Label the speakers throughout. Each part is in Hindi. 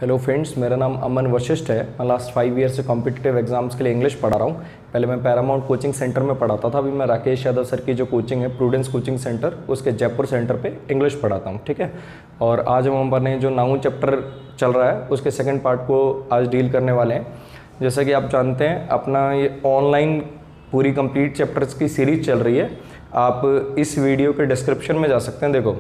Speaker 1: हेलो फ्रेंड्स, मेरा नाम अमन वशिष्ठ है। मैं लास्ट 5 ईयर से कॉम्पिटिटिव एग्जाम्स के लिए इंग्लिश पढ़ा रहा हूँ। पहले मैं पैरामाउंट कोचिंग सेंटर में पढ़ाता था, अभी मैं राकेश यादव सर की जो कोचिंग है प्रूडेंस कोचिंग सेंटर, उसके जयपुर सेंटर पे इंग्लिश पढ़ाता हूँ। ठीक है, और आज हम अपने जो नाउन चैप्टर चल रहा है उसके सेकेंड पार्ट को आज डील करने वाले हैं। जैसा कि आप जानते हैं, अपना ये ऑनलाइन पूरी कंप्लीट चैप्टर्स की सीरीज चल रही है। आप इस वीडियो के डिस्क्रिप्शन में जा सकते हैं। देखो,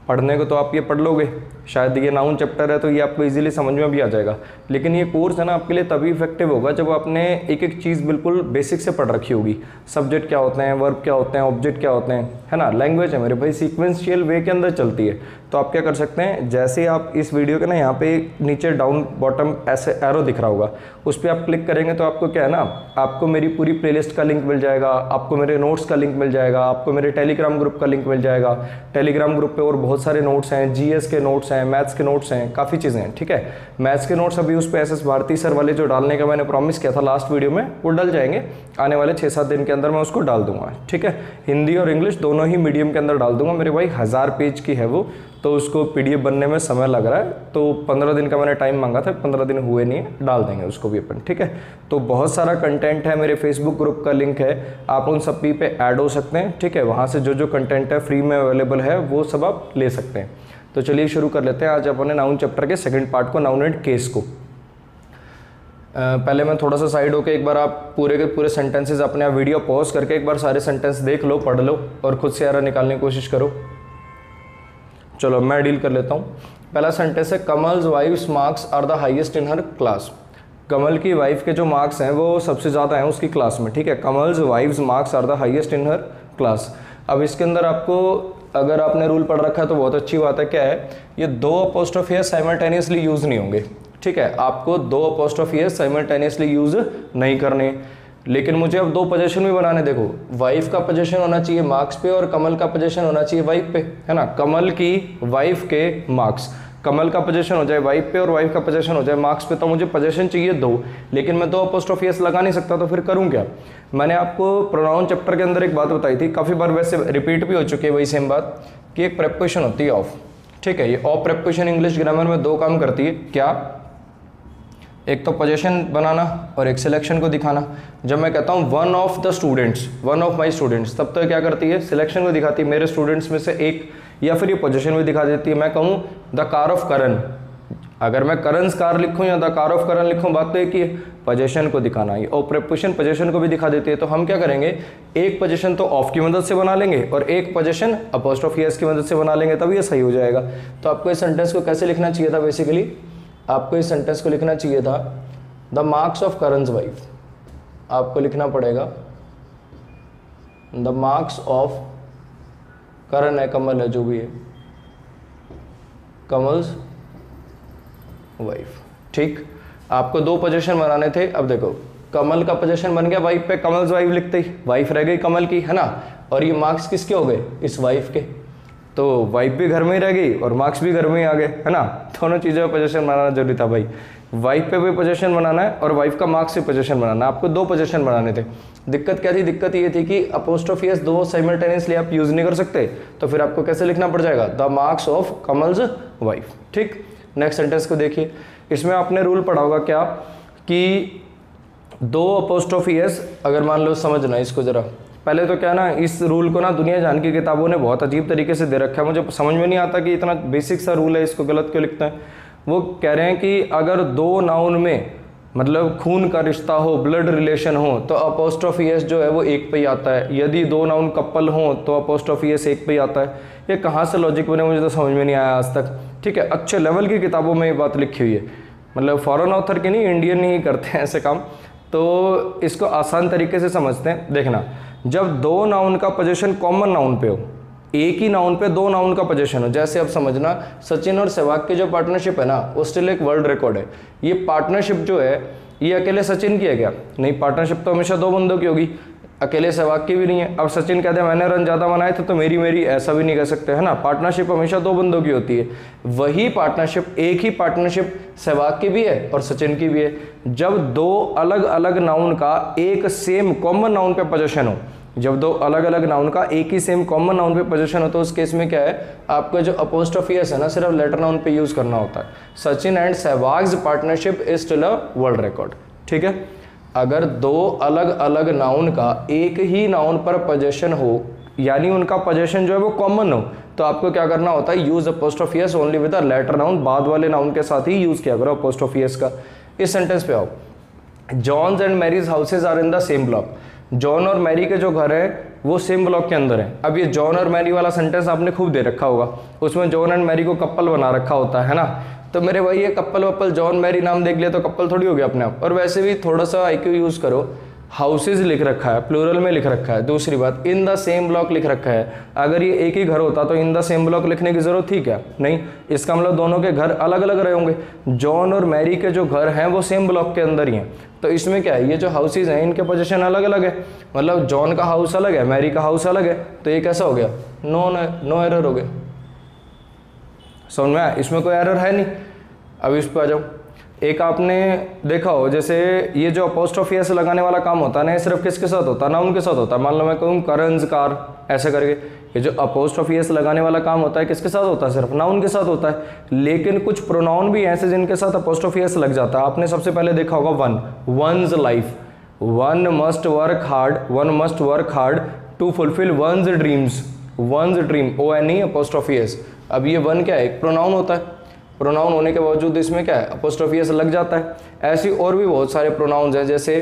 Speaker 1: पढ़ने को तो आप ये पढ़ लोगे, शायद ये नाउन चैप्टर है तो ये आपको इजीली समझ में भी आ जाएगा, लेकिन ये कोर्स है ना आपके लिए तभी इफेक्टिव होगा जब आपने एक एक चीज़ बिल्कुल बेसिक से पढ़ रखी होगी। सब्जेक्ट क्या होते हैं, वर्ब क्या होते हैं, ऑब्जेक्ट क्या होते हैं, है ना। लैंग्वेज है मेरे भाई, सीक्वेंशियल वे के अंदर चलती है। तो आप क्या कर सकते हैं, जैसे आप इस वीडियो के ना यहाँ पे नीचे डाउन बॉटम ऐसे एरो दिख रहा होगा, उस पर आप क्लिक करेंगे तो आपको क्या है ना, आपको मेरी पूरी प्लेलिस्ट का लिंक मिल जाएगा, आपको मेरे नोट्स का लिंक मिल जाएगा, आपको मेरे टेलीग्राम ग्रुप का लिंक मिल जाएगा। टेलीग्राम ग्रुप पे और बहुत सारे नोट्स हैं, जीएस के नोट्स हैं, मैथ्स के नोट्स हैं, काफ़ी चीज़ें हैं। ठीक है, मैथ्स के नोट्स अभी उस पर एसएस भारती सर वाले जो डालने का मैंने प्रॉमिस किया था लास्ट वीडियो में, वो डल जाएंगे आने वाले 6-7 दिन के अंदर। मैं उसको डाल दूंगा। ठीक है, हिंदी और इंग्लिश दोनों ही मीडियम के अंदर डाल दूंगा। मेरे भाई 1000 पेज की है वो, तो उसको पीडीएफ बनने में समय लग रहा है, तो 15 दिन का मैंने टाइम मांगा था, 15 दिन हुए नहीं है, डाल देंगे उसको भी अपन। ठीक है, तो बहुत सारा कंटेंट है, मेरे फेसबुक ग्रुप का लिंक है, आप उन सब पे ऐड हो सकते हैं। ठीक है, वहाँ से जो जो कंटेंट है फ्री में अवेलेबल है वो सब आप ले सकते हैं। तो चलिए शुरू कर लेते हैं आज अपने नाउन चैप्टर के सेकंड पार्ट को, नाउन एंड केस को। पहले मैं थोड़ा सा साइड होकर एक बार आप पूरे के पूरे सेंटेंसेस अपने आप वीडियो पॉज करके एक बार सारे सेंटेंस देख लो, पढ़ लो और खुद से एरर निकालने की कोशिश करो। चलो मैं डील कर लेता हूँ। पहला सेंटेंस है, Kamal's wife's marks are the highest in her class. Kamal की वाइफ के जो मार्क्स हैं वो सबसे ज़्यादा हैं उसकी क्लास में। ठीक है, Kamal's wife's marks are the highest in her class. अब इसके अंदर आपको, अगर आपने रूल पढ़ रखा है तो बहुत अच्छी बात है। क्या है, ये 2 अपोस्ट्रोफी साइमल्टेनियसली यूज़ नहीं होंगे। ठीक है, आपको 2 अपोस्ट्रोफी साइमल्टेनियसली यूज़ नहीं करने, लेकिन मुझे अब 2 पोजीशन भी बनाने। देखो, वाइफ का पोजीशन होना चाहिए मार्क्स पे और कमल का पोजीशन होना चाहिए वाइफ पे, है ना। कमल की वाइफ के मार्क्स, कमल का पोजीशन हो जाए वाइफ पे और वाइफ का पोजीशन हो जाए मार्क्स पे, तो मुझे पोजीशन चाहिए 2, लेकिन मैं 2 अपोस्ट्रोफी लगा नहीं सकता, तो फिर करूँ क्या। मैंने आपको प्रोनाउन चैप्टर के अंदर एक बात बताई थी, काफ़ी बार वैसे रिपीट भी हो चुकी है वही सेम बात, कि एक प्रेपोजिशन होती है ऑफ। ठीक है, ये ऑफ प्रेपोजिशन इंग्लिश ग्रामर में 2 काम करती है। क्या, एक तो पोजीशन बनाना और एक सिलेक्शन को दिखाना। जब मैं कहता हूँ one of the students, one of my students, तब तो क्या करती है, सिलेक्शन को दिखाती है, मेरे स्टूडेंट्स में से एक, या फिर ये पोजीशन भी दिखा देती है। मैं कहूँ द कार ऑफ करण, अगर मैं करन्स कार लिखूँ या द कार ऑफ करण लिखूँ, बात तो एक ही है, पोजीशन को दिखाना है। और प्रेपोजिशन पोजीशन को भी दिखा देती है। तो हम क्या करेंगे, एक पोजीशन तो ऑफ की मदद से बना लेंगे और एक पोजीशन अपोस्ट्रोफी एस की मदद से बना लेंगे, तब ये सही हो जाएगा। तो आपको इस सेंटेंस को कैसे लिखना चाहिए था, बेसिकली आपको इस सेंटेंस को लिखना चाहिए था, द मार्क्स ऑफ करण's वाइफ। आपको लिखना पड़ेगा द मार्क्स ऑफ करण है, कमल है, जो भी है, कमल्स वाइफ। ठीक, आपको 2 पोजीशन बनाने थे। अब देखो, कमल का पोजीशन बन गया वाइफ पे, कमल्स वाइफ लिखते ही वाइफ रह गई कमल की, है ना, और ये मार्क्स किसके हो गए, इस वाइफ के। तो वाइफ भी घर में ही रह गई और मार्क्स भी घर में ही आ गए, है ना। दोनों चीज़ों पे पोजीशन बनाना जरूरी था भाई, वाइफ पे भी पोजीशन बनाना है और वाइफ का मार्क्स से पोजीशन बनाना है। आपको 2 पोजीशन बनाने थे। दिक्कत क्या थी, दिक्कत ये थी कि अपोस्ट्रोफी एस 2 साइमल्टेनियसली आप यूज़ नहीं कर सकते, तो फिर आपको कैसे लिखना पड़ जाएगा, the marks of Kamal's wife. ठीक, नेक्स्ट सेंटेंस को देखिए। इसमें आपने रूल पढ़ा होगा क्या, कि 2 अपोस्ट्रोफी एस, अगर मान लो, समझना इसको ज़रा पहले तो क्या ना, इस रूल को ना दुनिया जान की किताबों ने बहुत अजीब तरीके से दे रखा है। मुझे समझ में नहीं आता कि इतना बेसिक सा रूल है, इसको गलत क्यों लिखते हैं। वो कह रहे हैं कि अगर 2 नाउन में मतलब खून का रिश्ता हो, ब्लड रिलेशन हो, तो अपोस्ट्रोफी एस जो है वो 1 पे ही आता है। यदि 2 नाउन कपल हो तो अपोस्ट्रोफी एस 1 पे ही आता है। ये कहाँ से लॉजिक बने, मुझे तो समझ में नहीं आया आज तक। ठीक है, अच्छे लेवल की किताबों में ये बात लिखी हुई है, मतलब फॉरेन ऑथर की नहीं, इंडियन ही करते हैं ऐसे काम। तो इसको आसान तरीके से समझते हैं। देखना, जब 2 नाउन का पोजीशन कॉमन नाउन पे हो, एक ही नाउन पे 2 नाउन का पोजीशन हो, जैसे अब समझना सचिन और सहवाग की जो पार्टनरशिप है ना, वो स्टिल एक वर्ल्ड रिकॉर्ड है। ये पार्टनरशिप जो है ये अकेले सचिन की है क्या, नहीं, पार्टनरशिप तो हमेशा 2 बंदों की होगी, अकेले सहवाग की भी नहीं है। अब सचिन कहते हैं मैंने रन ज़्यादा बनाए थे तो मेरी ऐसा भी नहीं कह सकते, है ना। पार्टनरशिप हमेशा 2 बंदों की होती है। वही पार्टनरशिप, एक ही पार्टनरशिप सहवाग की भी है और सचिन की भी है। जब 2 अलग अलग नाउन का एक सेम कॉमन नाउन पे पोजीशन हो, जब दो अलग अलग नाउन का एक ही सेम कॉमन नाउन पे पोजीशन हो तो उस केस में क्या है, आपका जो अपोस्ट्रोफी एस है ना सिर्फ लेटर नाउन पे यूज करना होता है। Sachin and Sehwag's partnership is still a world record. ठीक है, अगर दो अलग अलग नाउन का एक ही नाउन पर पोजीशन हो, यानी उनका पोजीशन जो है वो कॉमन हो, तो आपको क्या करना होता है, use apostrophe s only with a latter noun, बाद वाले नाउन के साथ ही यूज किया करो अपोस्ट्रोफी एस का। इस सेंटेंस पे आओ, John's and Mary's houses are in the same block. John और मैरी के जो घर है वो सेम ब्लॉक के अंदर है। अब ये जॉन और मैरी वाला सेंटेंस आपने खूब दे रखा होगा, उसमें जॉन एंड मैरी को कपल बना रखा होता है ना, तो मेरे भाई ये कपल वप्पल जॉन मैरी नाम देख लिया तो कपल थोड़ी हो गया अपने आप। और वैसे भी थोड़ा सा आईक्यू यूज करो, हाउसेज लिख रखा है, प्लूरल में लिख रखा है। दूसरी बात, इन द सेम ब्लॉक लिख रखा है, अगर ये एक ही घर होता तो इन द सेम ब्लॉक लिखने की जरूरत थी क्या? नहीं, इसका मतलब दोनों के घर अलग अलग रहे होंगे। जॉन और मैरी के जो घर हैं वो सेम ब्लॉक के अंदर ही हैं, तो इसमें क्या है, ये जो हाउसेज हैं इनके पोजीशन अलग अलग है, मतलब जॉन का हाउस अलग है, मैरी का हाउस अलग है, तो ये कैसा हो गया, नो एरर हो गया। समझ में आया? इसमें कोई एरर है नहीं। अब इस पर आ जाओ, एक आपने देखा हो जैसे ये जो अपोस्ट्रोफी एस लगाने वाला काम होता है ना, सिर्फ किसके साथ होता है, नाउन के साथ होता है। मान लो मैं कहूँ करंज कार, ऐसे करके, ये जो अपोस्ट्रोफी एस लगाने वाला काम होता है किसके साथ होता है, सिर्फ नाउन के साथ होता है। लेकिन कुछ प्रोनाउन भी ऐसे जिनके साथ अपोस्ट्रोफी एस लग जाता है। आपने सबसे पहले देखा होगा one, one's life, one must work hard to fulfil one's dreams, one's dream, ONE apostrophe s. अब ये वन क्या है, एक प्रोनाउन होता है, प्रोनाउन होने के बावजूद इसमें क्या है, अपोस्ट्रोफी एस लग जाता है। ऐसी और भी बहुत सारे प्रोनाउंस हैं, जैसे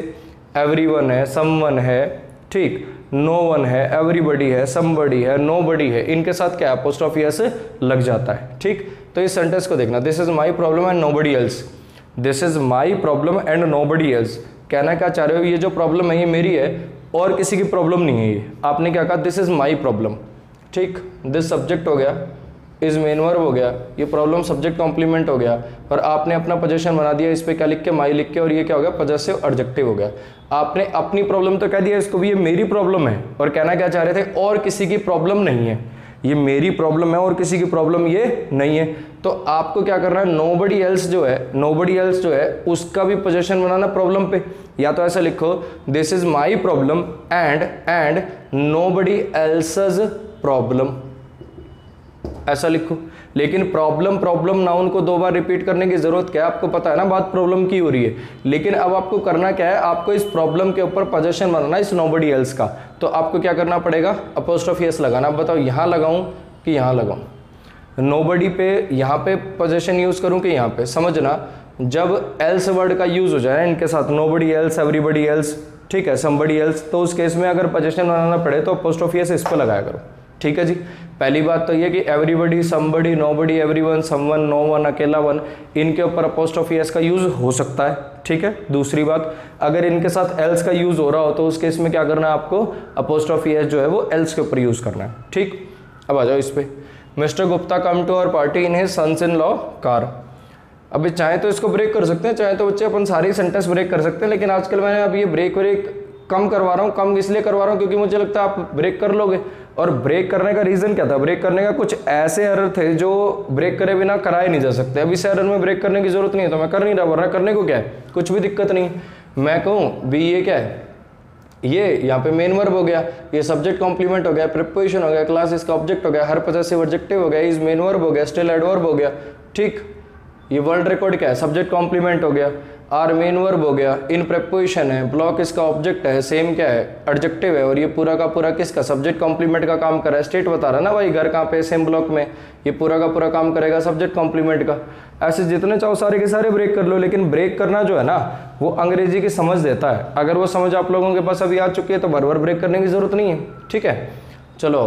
Speaker 1: एवरीवन है, समवन है, ठीक, नो वन है, एवरीबडी है, समबडी है, नोबडी है, इनके साथ क्या है, अपोस्ट्रोफी एस लग जाता है। ठीक, तो इस सेंटेंस को देखना, this is my problem and nobody else, this is my problem and nobody else. कहना क्या चाह रहे हो, ये जो प्रॉब्लम है ये मेरी है और किसी की प्रॉब्लम नहीं है ये। आपने क्या कहा, दिस इज माई प्रॉब्लम। ठीक, दिस सब्जेक्ट हो गया, इज मेन वर्ब हो गया, ये प्रॉब्लम सब्जेक्ट कॉम्प्लीमेंट हो गया, और आपने अपना पोजीशन बना दिया, इस पे क्या लिख के, माई लिख के, और ये क्या हो गया, पजेसिव एडजेक्टिव हो गया। आपने अपनी प्रॉब्लम तो कह दिया इसको भी, ये मेरी प्रॉब्लम है, और कहना क्या चाह रहे थे, और किसी की प्रॉब्लम नहीं है, ये मेरी प्रॉब्लम है और किसी की प्रॉब्लम ये नहीं है। तो आपको क्या करना है, नोबडी एल्स जो है उसका भी पोजीशन बनाना प्रॉब्लम पे। या तो ऐसा लिखो, this is my problem and nobody else's problem, ऐसा लिखो। लेकिन प्रॉब्लम नाउन को दो बार रिपीट करने की जरूरत क्या है, आपको पता है ना, बात प्रॉब्लम की हो रही है। लेकिन अब आपको करना क्या है, आपको इस प्रॉब्लम के ऊपर पोजीशन बनाना इस नोबडी एल्स का। तो आपको क्या करना पड़ेगा, अपोस्ट्रोफी एस लगाना। अब बताओ यहाँ लगाऊं कि यहाँ लगाऊं, नोबडी पे यहाँ पे पोजीशन यूज करूं कि यहाँ पे। समझना, जब एल्स वर्ड का यूज हो जाए इनके साथ, नोबडी एल्स, एवरीबडी एल्स, ठीक है, समबडी एल्स, तो उस केस में अगर पोजीशन बनाना पड़े तो अपोस्ट्रोफी एस इस पे लगाया करो। ठीक है जी, पहली बात तो ये कि everybody, somebody, nobody, everyone, someone, no one, अकेला वन, इनके ऊपर अपोस्ट्रोफी एस का यूज हो सकता है। ठीक है, दूसरी बात, अगर इनके साथ एल्स का यूज हो रहा हो तो उस केस में क्या करना है, आपको अपोस्ट्रोफी एस जो है वो एल्स के ऊपर यूज करना है। ठीक, अब आ जाओ इस पे, mister Gupta come to our party in his sons in law car. अभी चाहे तो इसको ब्रेक कर सकते हैं, चाहे तो बच्चे अपन सारी सेंटेंस ब्रेक कर सकते हैं, लेकिन आजकल मैंने अब ये ब्रेक कम करवा रहा हूँ। कम इसलिए करवा रहा हूँ क्योंकि मुझे लगता है आप ब्रेक कर लोगे। और ब्रेक करने का रीज़न क्या था, ब्रेक करने का कुछ ऐसे एरर थे जो ब्रेक करे बिना कराए नहीं जा सकते। अब इस एरर में ब्रेक करने की जरूरत नहीं है तो मैं कर नहीं रहा, वरना करने को क्या है, कुछ भी दिक्कत नहीं। मैं कहूँ भी ये क्या है, ये यहाँ पे मेन वर्ब हो गया, ये सब्जेक्ट कॉम्प्लीमेंट हो गया, प्रिपोजिशन हो गया, क्लास इसका ऑब्जेक्ट हो गया, हर पजेसिव एडजेक्टिव हो गया, इज मेन वर्ब हो गया, स्टिल एडवर्ब हो गया। ठीक, ये वर्ल्ड रिकॉर्ड क्या है, सब्जेक्ट कॉम्प्लीमेंट हो गया, आर मेन वर्ब हो गया, इन प्रेपोजिशन है, ब्लॉक इसका ऑब्जेक्ट है, सेम क्या है, एडजेक्टिव है, और ये पूरा का पूरा किसका, सब्जेक्ट कॉम्प्लीमेंट का काम कर रहा है। स्टेट बता रहा है ना भाई, घर कहाँ पे, सेम ब्लॉक में, ये पूरा का पूरा काम करेगा सब्जेक्ट कॉम्प्लीमेंट का। ऐसे जितने चाहो सारे के सारे ब्रेक कर लो, लेकिन ब्रेक करना जो है ना वो अंग्रेजी की समझ देता है। अगर वो समझ आप लोगों के पास अभी आ चुकी है तो बार बार ब्रेक करने की जरूरत नहीं है। ठीक है, चलो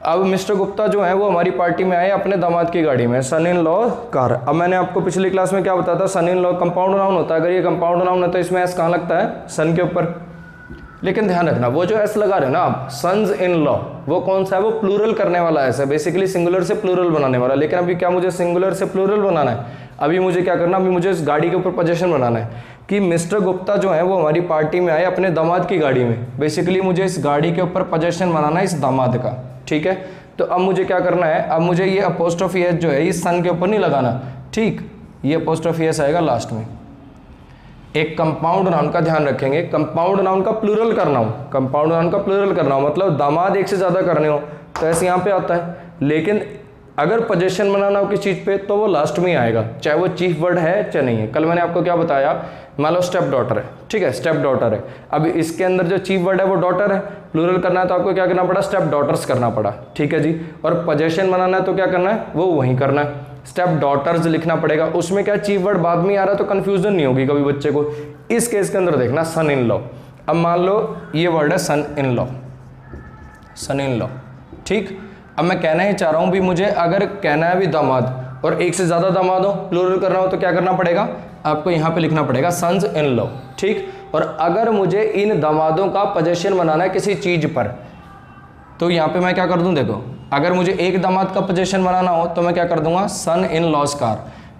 Speaker 1: अब मिस्टर गुप्ता जो है वो हमारी पार्टी में आए अपने दामाद की गाड़ी में, सन इन लॉ कार। अब मैंने आपको पिछली क्लास में क्या बताया था, सन इन लॉ कंपाउंड नाउन होता है। अगर ये कंपाउंड नाउन है तो इसमें एस कहाँ लगता है, सन के ऊपर। लेकिन ध्यान रखना, वो जो एस लगा रहे हैं ना आप, सन्स इन लॉ, वो कौन सा है, वो प्लूरल करने वाला एस है, बेसिकली सिंगुलर से प्लूरल बनाने वाला। लेकिन अभी क्या मुझे सिंगुलर से प्लूरल बनाना है, अभी मुझे क्या करना, अभी मुझे इस गाड़ी के ऊपर पोजीशन बनाना है कि मिस्टर गुप्ता जो है वो हमारी पार्टी में आए अपने दामाद की गाड़ी में। बेसिकली मुझे इस गाड़ी के ऊपर पोजीशन बनाना है इस दामाद का। ठीक है, तो अब मुझे क्या करना है, अब मुझे ये अपोस्ट्रोफी एस जो है इस सन के ऊपर नहीं लगाना। ठीक, ये अपोस्ट्रोफी एस आएगा लास्ट में। एक कंपाउंड नाउन का ध्यान रखेंगे, कंपाउंड नाउन का प्लूरल करना हो, कंपाउंड नाउन का प्लूरल करना हो मतलब दामाद एक से ज़्यादा करने हो तो ऐसे यहाँ पे आता है, लेकिन अगर पोजेशन बनाना हो किसी चीज़ पे तो वो लास्ट में ही आएगा, चाहे वो चीफ वर्ड है चाहे नहीं है। कल मैंने आपको क्या बताया, मान लो स्टेप डॉटर है, ठीक है, स्टेप डॉटर है, अब इसके अंदर जो चीफ वर्ड है वो डॉटर है, प्लूरल करना है तो आपको क्या करना पड़ा, स्टेप डॉटर्स करना पड़ा, ठीक है जी। और पोजेशन बनाना है तो क्या करना है, वो वहीं करना है, स्टेप डॉटर्स लिखना पड़ेगा। उसमें क्या चीफ वर्ड बाद में आ रहा है तो कंफ्यूजन नहीं होगी कभी बच्चे को। इस केस के अंदर देखना सन इन लॉ, अब मान लो ये वर्ड है सन in law, sun in law, ठीक। अब मैं कहना ही चाह रहा हूं भी मुझे अगर कहना है भी दामाद और एक से ज्यादा दामाद हो, प्लूरल करना हो तो क्या करना पड़ेगा, आपको यहां पे लिखना पड़ेगा सन्स इन लॉ, ठीक। और अगर मुझे इन दामादों का पोजेशन बनाना है किसी चीज पर तो यहां पे मैं क्या कर दूं, देखो अगर मुझे एक दामाद का पोजेशन बनाना हो तो मैं क्या कर दूंगा, सन इन लॉज कार,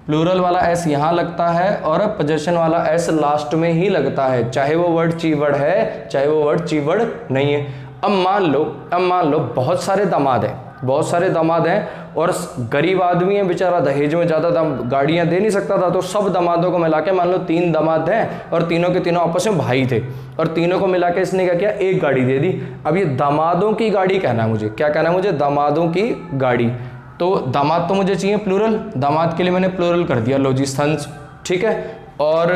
Speaker 1: प्लूरल वाला एस यहां लगता है और पोजेशन वाला एस लास्ट में ही लगता है, चाहे वो वर्ड चीफ वर्ड है चाहे वो वर्ड चीफ वर्ड नहीं है। अब मान लो बहुत सारे दामाद हैं, बहुत सारे दामाद हैं और गरीब आदमी है बेचारा, दहेज में ज़्यादा गाड़ियाँ दे नहीं सकता था, तो सब दामादों को मिला के मान लो 3 दामाद हैं और तीनों के तीनों आपस में भाई थे और तीनों को मिला के इसने क्या किया, एक गाड़ी दे दी। अब ये दामादों की गाड़ी कहना है मुझे, क्या कहना है मुझे, दामादों की गाड़ी। तो दामाद तो मुझे चाहिए प्लूरल, दामाद के लिए मैंने प्लूरल कर दिया लॉजिस्थन्स, ठीक है, और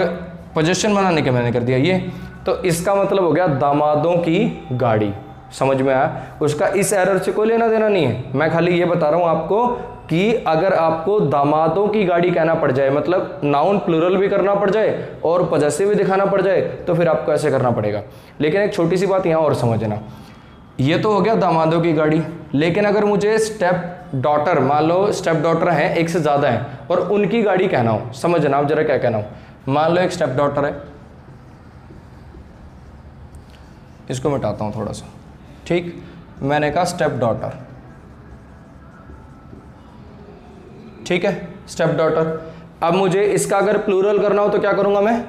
Speaker 1: पोजेशन बनाने के मैंने कर दिया ये, तो इसका मतलब हो गया दामादों की गाड़ी। समझ में आया, उसका इस एरर से कोई लेना देना नहीं है, मैं खाली ये बता रहा हूं आपको कि अगर आपको दामादों की गाड़ी कहना पड़ जाए, मतलब नाउन प्लूरल भी करना पड़ जाए और पजेसिव भी दिखाना पड़ जाए तो फिर आपको ऐसे करना पड़ेगा। लेकिन एक छोटी सी बात यहाँ और समझना, ये तो हो गया दामादों की गाड़ी, लेकिन अगर मुझे स्टेप डॉटर, मान लो स्टेप डॉटर हैं एक से ज़्यादा हैं और उनकी गाड़ी कहना हो, समझना आप जरा क्या कहना हो। मान लो एक स्टेप डॉटर है, इसको मिटाता हूँ थोड़ा सा, ठीक, मैंने कहा स्टेप डॉटर, ठीक है, स्टेप डॉटर। अब मुझे इसका अगर प्लूरल करना हो तो क्या करूंगा मैं,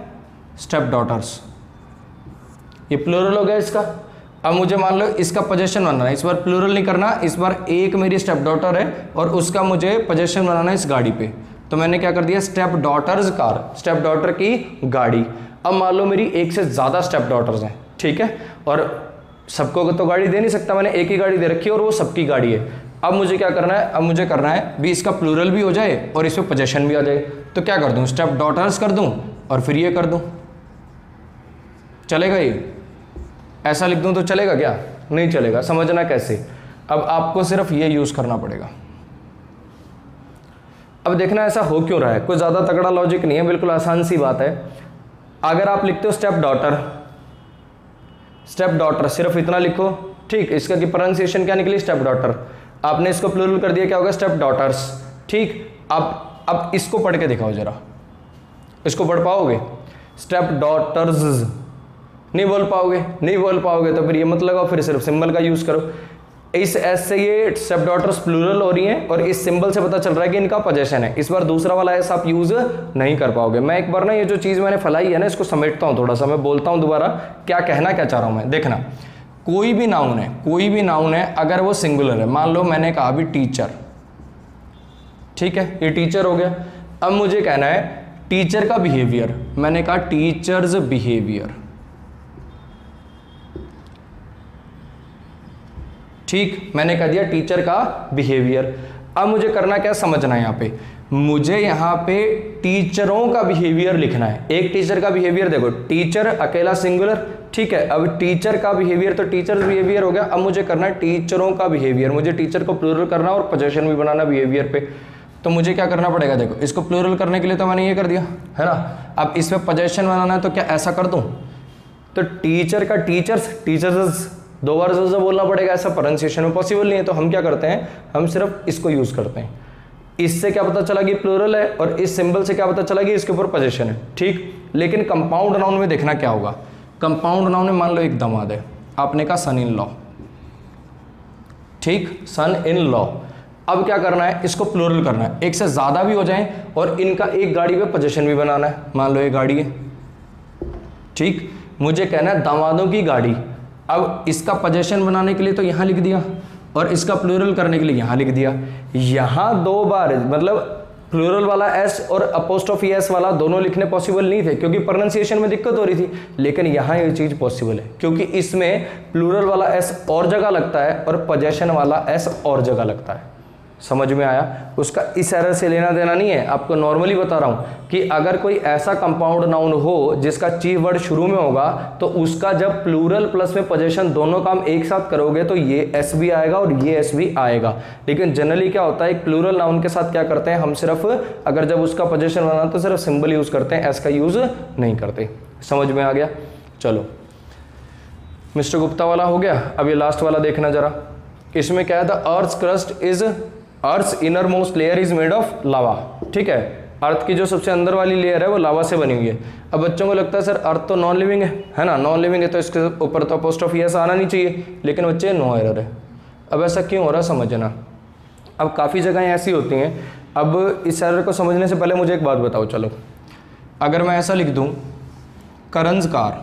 Speaker 1: स्टेप डॉटर्स, ये प्लूरल हो गया इसका। अब मुझे मान लो इसका पोजेशन बनाना है, इस बार प्लूरल नहीं करना, इस बार एक मेरी स्टेप डॉटर है और उसका मुझे पोजेशन बनाना है इस गाड़ी पे, तो मैंने क्या कर दिया, step daughter's car, step daughter की गाड़ी। अब मान लो मेरी एक से ज़्यादा स्टेप डॉटर्स हैं, ठीक है, और सबको तो गाड़ी दे नहीं सकता, मैंने एक ही गाड़ी दे रखी है और वो सबकी गाड़ी है। अब मुझे क्या करना है, अब मुझे करना है भी इसका प्लूरल भी हो जाए और इसमें पोजेशन भी आ जाए, तो क्या कर दूं, स्टेप डॉटर्स कर दूं और फिर ये कर दूं, चलेगा ये, ऐसा लिख दूं तो चलेगा क्या, नहीं चलेगा, समझना कैसे। अब आपको सिर्फ ये यूज करना पड़ेगा। अब देखना ऐसा हो क्यों रहा है, कोई ज्यादा तगड़ा लॉजिक नहीं है, बिल्कुल आसान सी बात है। अगर आप लिखते हो स्टेप डॉटर, स्टेप डॉटर सिर्फ इतना लिखो, ठीक, इसका की प्रोनाउंसिएशन क्या निकली, स्टेप डॉटर, आपने इसको प्लूरल कर दिया, क्या होगा, स्टेप डॉटर्स, ठीक। अब इसको पढ़ के दिखाओ जरा, इसको पढ़ पाओगे, स्टेप डॉटर्स नहीं बोल पाओगे, नहीं बोल पाओगे तो फिर ये मत लगाओ, फिर सिर्फ सिंबल का यूज करो। इस एस से ये स्टेप डॉटर्स प्लूरल हो रही हैं और इस सिंबल से पता चल रहा है कि इनका पोजेशन है। इस बार दूसरा वाला एस आप यूज नहीं कर पाओगे। मैं एक बार ना ये जो चीज मैंने फैलाई है ना, इसको समेटता हूं थोड़ा सा, मैं बोलता हूं दोबारा क्या कहना क्या चाह रहा हूं मैं। देखना, कोई भी नाउन है, कोई भी नाउन है, अगर वो सिंगुलर है, मान लो मैंने कहा भी टीचर, ठीक है, ये टीचर हो गया। अब मुझे कहना है टीचर का बिहेवियर, मैंने कहा टीचर्स बिहेवियर, ठीक, मैंने कह दिया टीचर का बिहेवियर। अब मुझे करना क्या समझना है, यहाँ पे मुझे यहाँ पे टीचरों का बिहेवियर लिखना है। एक टीचर का बिहेवियर देखो, टीचर अकेला सिंगुलर, ठीक है, अब टीचर का बिहेवियर तो टीचर्स बिहेवियर हो गया। अब मुझे करना है टीचरों का बिहेवियर, मुझे टीचर को प्लूरल करना और पोजेशन भी बनाना बिहेवियर पे। तो मुझे क्या करना पड़ेगा, देखो इसको प्लूरल करने के लिए तो मैंने ये कर दिया है ना, अब इस पर पोजेशन बनाना है तो क्या ऐसा कर दूं, तो टीचर का टीचर्स, टीचर्स दो बार जो बोलना पड़ेगा, ऐसा प्रोनाउंसिएशन में पॉसिबल नहीं है। तो हम क्या करते हैं, हम सिर्फ इसको यूज करते हैं। इससे क्या पता चला कि प्लूरल है और इस सिंबल से क्या पता चला कि इसके ऊपर पोजीशन है, ठीक। लेकिन कंपाउंड नाउन में देखना क्या होगा, कंपाउंड नाउन में मान लो एक दामाद है, आपने कहा सन इन लॉ, ठीक, सन इन लॉ। अब क्या करना है, इसको प्लूरल करना है, एक से ज्यादा भी हो जाए और इनका एक गाड़ी पे पोजीशन भी बनाना है। मान लो ये गाड़ी है, ठीक, मुझे कहना है दामादों की गाड़ी। अब इसका पोजेशन बनाने के लिए तो यहां लिख दिया और इसका प्लूरल करने के लिए यहां लिख दिया। यहां दो बार, मतलब प्लूरल वाला एस और अपोस्ट्रोफी एस वाला दोनों लिखने पॉसिबल नहीं थे क्योंकि प्रोनाउंसिएशन में दिक्कत हो रही थी, लेकिन यहाँ ये चीज़ पॉसिबल है क्योंकि इसमें प्लूरल वाला एस और जगह लगता है और पोजेशन वाला एस और जगह लगता है। समझ में आया? उसका इस एरर से लेना देना नहीं है, आपको नॉर्मली बता रहा हूँ कि अगर कोई ऐसा कंपाउंड नाउन हो जिसका चीफ वर्ड शुरू में होगा तो उसका जब प्लूरल प्लस में पोजेशन दोनों काम एक साथ करोगे तो ये एस भी आएगा और ये एस भी आएगा। लेकिन जनरली क्या होता है, एक प्लूरल नाउन के साथ क्या करते हैं हम, सिर्फ अगर जब उसका पोजेशन बनाना तो सिर्फ सिंबल यूज करते हैं, एस का यूज नहीं करते। समझ में आ गया? चलो मिस्टर गुप्ता वाला हो गया। अब ये लास्ट वाला देखना जरा, इसमें क्या है, the earth crust is earth inner most layer is made of lava. ठीक है, अर्थ की जो सबसे अंदर वाली लेयर है वो लावा से बनी हुई है। अब बच्चों को लगता है सर अर्थ तो नॉन लिविंग है ना, नॉन लिविंग है तो इसके ऊपर तो अपोस्ट्रोफी एस आना नहीं चाहिए, लेकिन बच्चे नो एरर है। अब ऐसा क्यों हो रहा है समझना। अब काफ़ी जगहें ऐसी होती हैं। अब इस एरर को समझने से पहले मुझे एक बात बताओ, चलो अगर मैं ऐसा लिख दूँ करंज कार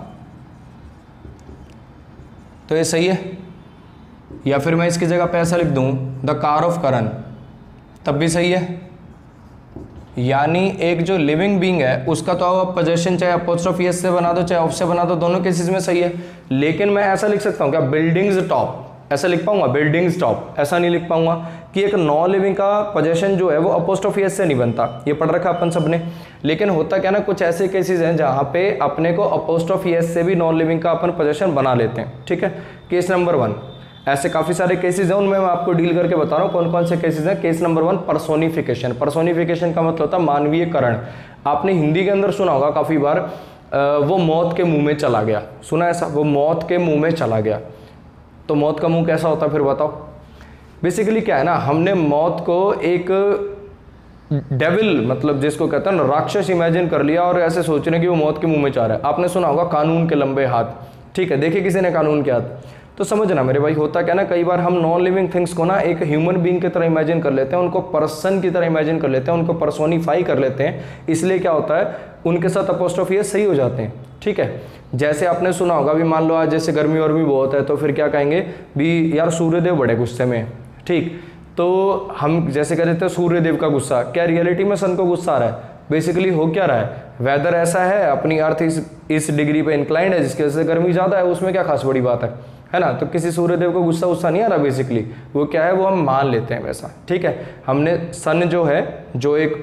Speaker 1: तो ये सही है, या फिर मैं इसकी जगह पे ऐसा लिख दूँ द कार ऑफ करण तब भी सही है। यानी एक जो लिविंग बीइंग है उसका तो आप पोजेशन चाहे अपोस्ट्रोफी एस से बना दो चाहे ऑफ से बना दो, दोनों केसेस में सही है। लेकिन मैं ऐसा लिख सकता हूँ क्या, बिल्डिंग्स टॉप, ऐसा लिख पाऊंगा बिल्डिंग्स टॉप? ऐसा नहीं लिख पाऊंगा कि एक नॉन लिविंग का पोजेशन जो है वो अपोस्ट्रोफी एस से नहीं बनता, ये पढ़ रखा अपन सबने। लेकिन होता क्या ना, कुछ ऐसे केसेस हैं जहाँ पे अपने को अपोस्ट्रोफी एस से भी नॉन लिविंग का अपन पोजेशन बना लेते हैं। ठीक है, केस नंबर 1, ऐसे काफ़ी सारे केसेस हैं, उनमें मैं आपको डील करके बता रहा हूँ कौन कौन से केसेस हैं। Case number 1 personification. पर्सोनिफिकेशन का मतलब होता है मानवीयकरण। आपने हिंदी के अंदर सुना होगा काफ़ी बार, वो मौत के मुंह में चला गया, सुना ऐसा, वो मौत के मुंह में चला गया। तो मौत का मुंह कैसा होता है फिर बताओ। बेसिकली क्या है ना, हमने मौत को एक डेविल, मतलब जिसको कहते हैं ना राक्षस, इमेजिन कर लिया और ऐसे सोच रहे हैं कि वो मौत के मुंह में जा रहा है। आपने सुना होगा कानून के लंबे हाथ। ठीक है, देखिए किसी ने कानून के हाथ, तो समझना मेरे भाई होता क्या ना, कई बार हम नॉन लिविंग थिंग्स को ना एक ह्यूमन बीइंग की तरह इमेजिन कर लेते हैं, उनको पर्सन की तरह इमेजिन कर लेते हैं, उनको पर्सोनिफाई कर लेते हैं। इसलिए क्या होता है, उनके साथ अपोस्ट्रोफी एस सही हो जाते हैं। ठीक है, जैसे आपने सुना होगा भी, मान लो आज जैसे गर्मी वर्मी बहुत है तो फिर क्या कहेंगे भी, यार सूर्यदेव बड़े गुस्से में। ठीक, तो हम जैसे कह देते हैं सूर्यदेव का गुस्सा, क्या रियलिटी में सन को गुस्सा आ रहा है? बेसिकली हो क्या रहा है, वेदर ऐसा है, अपनी अर्थ इस डिग्री पे इंक्लाइंड है जिसकी वजह से गर्मी ज़्यादा है, उसमें क्या खास बड़ी बात है ना। तो किसी सूर्यदेव को गुस्सा उस्सा नहीं आ रहा, बेसिकली वो क्या है, वो हम मान लेते हैं वैसा। ठीक है, हमने सन जो है, जो एक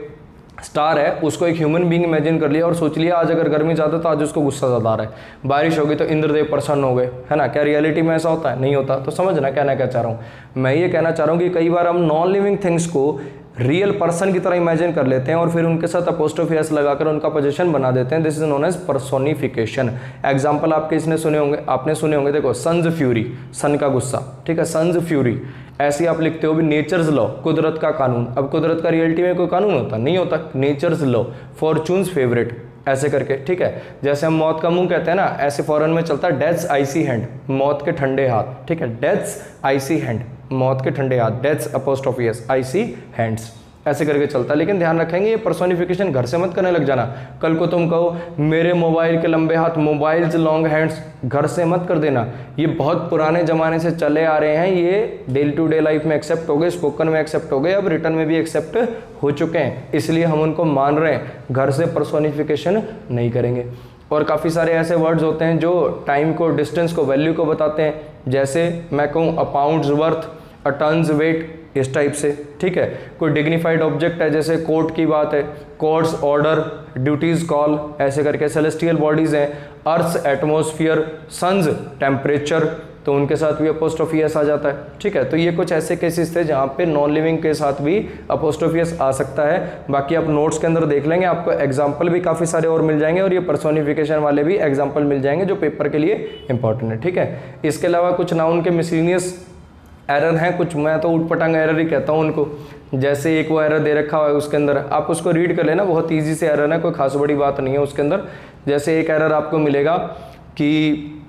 Speaker 1: स्टार है, उसको एक ह्यूमन बीइंग इमेजिन कर लिया और सोच लिया आज अगर गर्मी ज़्यादा तो आज उसको गुस्सा ज़्यादा आ रहा है, बारिश होगी तो इंद्रदेव प्रसन्न हो गए, है ना। क्या रियलिटी में ऐसा होता है? नहीं होता। तो समझना कहना क्या चाह रहा हूँ मैं, ये कहना चाह रहा हूँ कि कई बार हम नॉन लिविंग थिंग्स को रियल पर्सन की तरह इमेजिन कर लेते हैं और फिर उनके साथ अपोस्ट्रोफी एस लगाकर उनका पोजीशन बना देते हैं। This is known as personification. Example आपके इसने सुने होंगे, आपने सुने होंगे, देखो सन्स फ्यूरी, सन का गुस्सा। ठीक है, सन्स फ्यूरी, ऐसे आप लिखते हो भी नेचर्स लॉ, कुदरत का कानून। अब कुदरत का रियलिटी में कोई कानून होता नहीं होता, नेचर्स लॉ, फॉर्चून्स फेवरेट, ऐसे करके। ठीक है, जैसे हम मौत का मुंह कहते हैं ना, ऐसे फॉरेन में चलता है डेथ्स आइसी हैंड, मौत के ठंडे हाथ। ठीक है, डेथ्स आइसी हैंड, मौत के ठंडे हाथ, डेथ्स अपोस्ट्रोफी एस, आइसी हैंड्स, ऐसे करके चलता है। लेकिन ध्यान रखेंगे ये पर्सोनिफिकेशन घर से मत करने लग जाना। कल को तुम कहो मेरे मोबाइल के लंबे हाथ, मोबाइल्स लॉन्ग हैंड्स, घर से मत कर देना। ये बहुत पुराने जमाने से चले आ रहे हैं, ये डे टू डे लाइफ में एक्सेप्ट हो गए, स्पोकन में एक्सेप्ट हो गए, अब रिटर्न में भी एक्सेप्ट हो चुके हैं, इसलिए हम उनको मान रहे हैं। घर से पर्सोनिफिकेशन नहीं करेंगे। और काफ़ी सारे ऐसे वर्ड्स होते हैं जो टाइम को, डिस्टेंस को, वैल्यू को बताते हैं। जैसे मैं कहूँ अ पाउंड्स वर्थ, अ टन्स वेट, इस टाइप से। ठीक है, कोई डिग्निफाइड ऑब्जेक्ट है, जैसे कोर्ट की बात है, कोर्ट्स ऑर्डर, ड्यूटीज कॉल, ऐसे करके। सेलेस्टियल बॉडीज हैं, अर्थ एटमॉस्फेयर, सन्स टेम्परेचर, तो उनके साथ भी अपोस्ट्रोफी एस आ जाता है। ठीक है, तो ये कुछ ऐसे केसेस थे जहाँ पे नॉन लिविंग के साथ भी अपोस्ट्रोफी एस आ सकता है। बाकी आप नोट्स के अंदर देख लेंगे, आपको एग्जाम्पल भी काफ़ी सारे और मिल जाएंगे और ये पर्सोनिफिकेशन वाले भी एग्जाम्पल मिल जाएंगे जो पेपर के लिए इंपॉर्टेंट है। ठीक है, इसके अलावा कुछ नाउन के मिसलिनियस एरर हैं, कुछ मैं तो ऊटपटांग एरर ही कहता हूँ उनको। जैसे एक वो एरर दे रखा हुआ है, उसके अंदर आप उसको रीड कर लेना, बहुत इजी से एरर है, कोई खास बड़ी बात नहीं है उसके अंदर। जैसे एक एरर आपको मिलेगा कि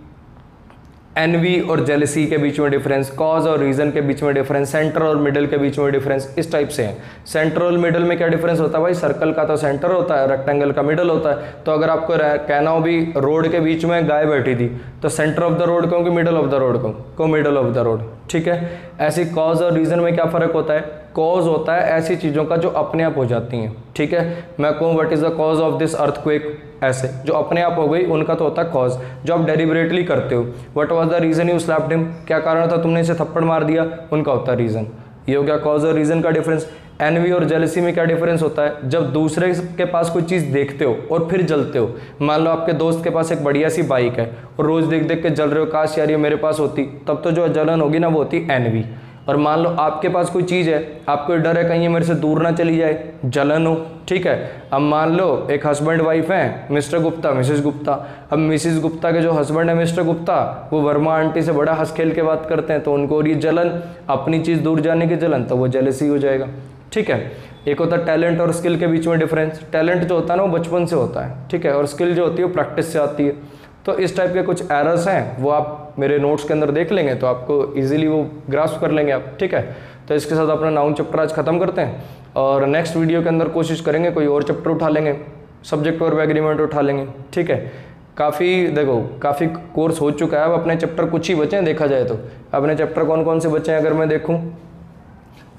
Speaker 1: एनवी और जेलसी के बीच में डिफरेंस, कॉज और रीजन के बीच में डिफरेंस, सेंटर और मिडल के बीच में डिफरेंस, इस टाइप से है। सेंटर और मिडल में क्या डिफरेंस होता है भाई? सर्कल का तो सेंटर होता है, रेक्टेंगल का मिडल होता है। तो अगर आपको कहना हो भी रोड के बीच में गाय बैठी थी, तो सेंटर ऑफ द रोड कहूँ कि मिडल ऑफ द रोड कहूँ? को मिडल ऑफ द रोड। ठीक है। ऐसी कॉज और रीज़न में क्या फ़र्क होता है? कॉज होता है ऐसी चीज़ों का जो अपने आप हो जाती हैं, ठीक है। मैं कहूँ what is the cause of this earthquake, ऐसे जो अपने आप हो गई उनका तो होता है कॉज, जो आप डेलिबरेटली करते हो। What was the reason you slapped him, क्या कारण था तुमने इसे थप्पड़ मार दिया, उनका होता है रीज़न। ये हो गया कॉज और रीज़न का डिफरेंस। एनवी और जेलसी में क्या डिफरेंस होता है? जब दूसरे के पास कोई चीज़ देखते हो और फिर जलते हो। मान लो आपके दोस्त के पास एक बढ़िया सी बाइक है और रोज़ देख देख के जल रहे हो, काश यार ये मेरे पास होती, तब तो जो जलन होगी ना वो होती एनवी। और मान लो आपके पास कोई चीज़ है, आपको डर है कहीं ये मेरे से दूर ना चली जाए, जलन हो, ठीक है। अब मान लो एक हस्बैंड वाइफ है, मिस्टर गुप्ता मिसेस गुप्ता। अब मिसेस गुप्ता के जो हस्बैंड है मिस्टर गुप्ता, वो वर्मा आंटी से बड़ा हंस खेल के बात करते हैं, तो उनको और ये जलन, अपनी चीज़ दूर जाने की जलन, तो वो जेलसी हो जाएगा, ठीक है। एक होता है टैलेंट और स्किल के बीच में डिफरेंस। टैलेंट जो होता है ना वो बचपन से होता है, ठीक है, और स्किल जो होती है वो प्रैक्टिस से आती है। तो इस टाइप के कुछ एरर्स हैं, वो आप मेरे नोट्स के अंदर देख लेंगे तो आपको इजीली वो ग्रास्प कर लेंगे आप, ठीक है। तो इसके साथ अपना नाउन चैप्टर आज खत्म करते हैं और नेक्स्ट वीडियो के अंदर कोशिश करेंगे कोई और चैप्टर उठा लेंगे, सब्जेक्ट वर्ब एग्रीमेंट उठा लेंगे, ठीक है। काफ़ी कोर्स हो चुका है, अब अपने चैप्टर कुछ ही बचे हैं देखा जाए तो। अपने चैप्टर कौन कौन से बचे हैं अगर मैं देखूँ,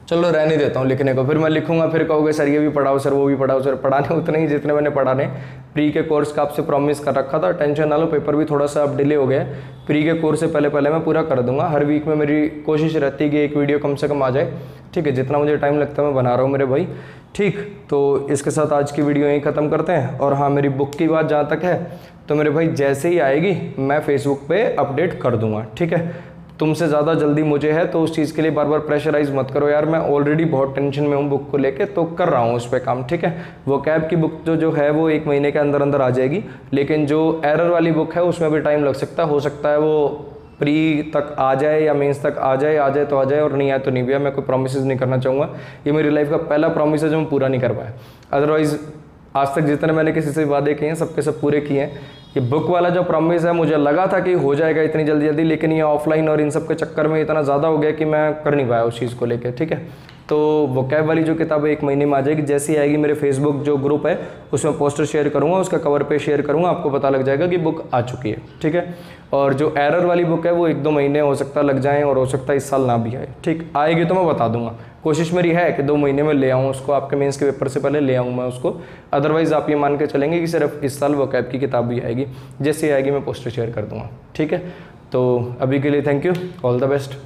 Speaker 1: चलो रहने देता हूँ लिखने को, फिर मैं लिखूंगा फिर कहोगे सर ये भी पढ़ाओ सर वो भी पढ़ाओ सर। पढ़ाने उतने ही जितने मैंने पढ़ाने। प्री के कोर्स का आपसे प्रॉमिस कर रखा था, टेंशन ना लो, पेपर भी थोड़ा सा अब डिले हो गया है। प्री के कोर्स से पहले मैं पूरा कर दूंगा। हर वीक में मेरी कोशिश रहती है कि एक वीडियो कम से कम आ जाए, ठीक है। जितना मुझे टाइम लगता है मैं बना रहा हूँ मेरे भाई, ठीक। तो इसके साथ आज की वीडियो यहीं ख़त्म करते हैं। और हाँ, मेरी बुक की बात जहाँ तक है तो मेरे भाई जैसे ही आएगी मैं फेसबुक पे अपडेट कर दूंगा, ठीक है। तुमसे ज़्यादा जल्दी मुझे है तो उस चीज़ के लिए बार बार प्रेशराइज मत करो यार, मैं ऑलरेडी बहुत टेंशन में हूँ बुक को लेके, तो कर रहा हूँ उस पर काम, ठीक है। वो कैब की बुक जो है वो 1 महीने के अंदर अंदर आ जाएगी, लेकिन जो एरर वाली बुक है उसमें भी टाइम लग सकता है। हो सकता है वो प्री तक आ जाए या मेंस तक आ जाए तो आ जाए, और नहीं आए तो नहीं भैया, मैं कोई प्रोमिस नहीं करना चाहूँगा। ये मेरी लाइफ का पहला प्रॉमिस है जो मैं पूरा नहीं कर पाया। अदरवाइज़ आज तक जितने मैंने किसी से वादे किए हैं सबके सब पूरे किए हैं। ये बुक वाला जो प्रॉमिस है मुझे लगा था कि हो जाएगा इतनी जल्दी, लेकिन ये ऑफलाइन और इन सब के चक्कर में इतना ज़्यादा हो गया कि मैं कर नहीं पाया उस चीज़ को लेकर, ठीक है। तो वो कैब वाली जो किताब 1 महीने में आ जाएगी, जैसी आएगी मेरे फेसबुक जो ग्रुप है उसमें पोस्टर शेयर करूँगा, उसका कवर पे शेयर करूँगा, आपको पता लग जाएगा कि बुक आ चुकी है, ठीक है। और जो एरर वाली बुक है वो 1-2 महीने हो सकता लग जाएँ और हो सकता है इस साल ना भी आए, ठीक। आएगी तो मैं बता दूंगा, कोशिश मेरी है कि 2 महीने में ले आऊँ उसको, आपके मेंस के पेपर से पहले ले आऊँ मैं उसको। अदरवाइज़ आप ये मान के चलेंगे कि सिर्फ इस साल वो कैब की किताब भी आएगी, जैसे आएगी मैं पोस्टर शेयर कर दूँगा, ठीक है। तो अभी के लिए thank you, all the best.